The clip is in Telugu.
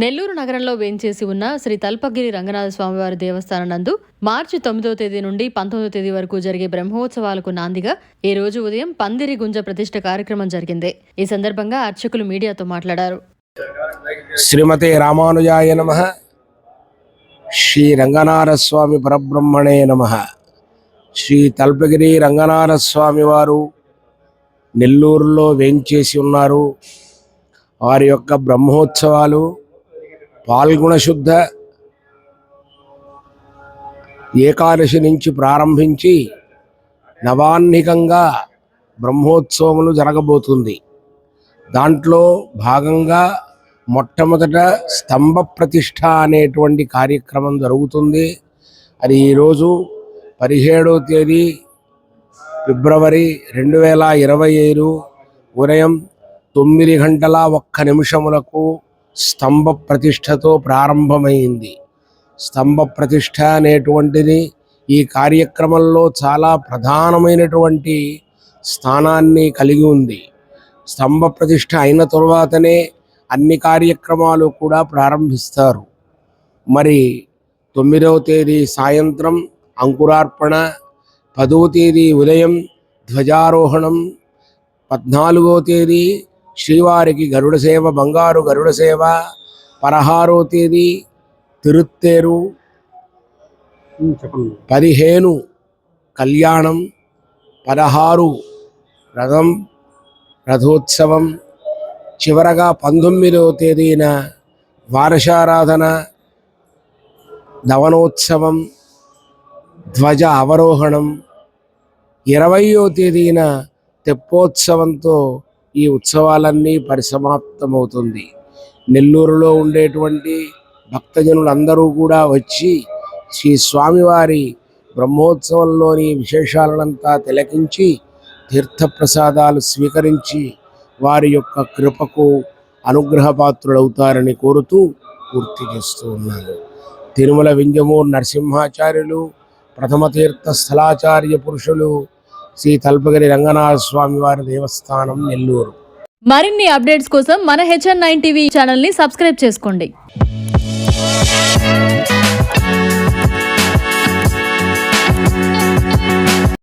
నెల్లూరు నగరంలో వేంచేసి ఉన్న శ్రీ తల్పగిరి రంగనాథ స్వామివారి దేవస్థానం నందు మార్చి 9వ తేదీ నుండి 19వ తేదీ వరకు జరిగే బ్రహ్మోత్సవాలకు నాందిగా ఈ రోజు ఉదయం పందిరి గుంజ ప్రతిష్ఠ కార్యక్రమం జరిగింది. ఈ సందర్భంగా అర్చకులు మీడియాతో మాట్లాడారు. శ్రీమతే రామానుజాయ నమః. శ్రీ రంగనాథ స్వామి పరబ్రహ్మణే నమః. శ్రీ తల్పగిరి రంగనాథ స్వామి వారు నెల్లూరులో వేంచేసి ఉన్నారు. వారి యొక్క బ్రహ్మోత్సవాలు పాల్గొన శుద్ధ ఏకాదశి నుంచి ప్రారంభించి నవాన్నికంగా బ్రహ్మోత్సవములు జరగబోతుంది. దాంట్లో భాగంగా మొట్టమొదట స్తంభ ప్రతిష్ఠ అనేటువంటి కార్యక్రమం జరుగుతుంది. అది ఈరోజు 17వ తేదీ ఫిబ్రవరి 2025 ఉదయం 9:01 స్తంభ ప్రతిష్ఠతో ప్రారంభమైంది. స్తంభ ప్రతిష్ఠ అనేటువంటిది ఈ కార్యక్రమంలో చాలా ప్రధానమైనటువంటి స్థానాన్ని కలిగి ఉంది. స్తంభ ప్రతిష్ఠ అయిన తరువాతనే అన్ని కార్యక్రమాలు కూడా ప్రారంభిస్తారు. మరి 9వ తేదీ సాయంత్రం అంకురార్పణ, 10వ తేదీ ఉదయం ధ్వజారోహణం, 14వ తేదీ శ్రీవారికి గరుడ సేవ, బంగారు గరుడ సేవ, 16వ తేదీ తిరుత్తేరు, 15 కళ్యాణం, 16 రథం రథోత్సవం, చివరగా 19వ తేదీన వారశారాధన, దవనోత్సవం, ధ్వజ అవరోహణం, 20వ తేదీన తెప్పోత్సవంతో ఈ ఉత్సవాలన్నీ పరిసమాప్తమవుతుంది. నెల్లూరులో ఉండేటువంటి భక్తజనులందరూ కూడా వచ్చి శ్రీ స్వామివారి బ్రహ్మోత్సవంలోని విశేషాలనంతా తిలకించి తీర్థప్రసాదాలు స్వీకరించి వారి యొక్క కృపకు అనుగ్రహపాత్రులవుతారని కోరుతూ పూర్తి చేస్తూ ఉన్నాను. తిరుమల వింజమూరు నరసింహాచార్యులు, ప్రథమ తీర్థ స్థలాచార్య పురుషులు, శ్రీ తల్పగిరి రంగనాథ స్వామి వారి దేవస్థానం, నెల్లూరు. మరిన్ని అప్డేట్స్ కోసం మన HN9 టీవీ ఛానల్ ని సబ్స్క్రైబ్ చేసుకోండి.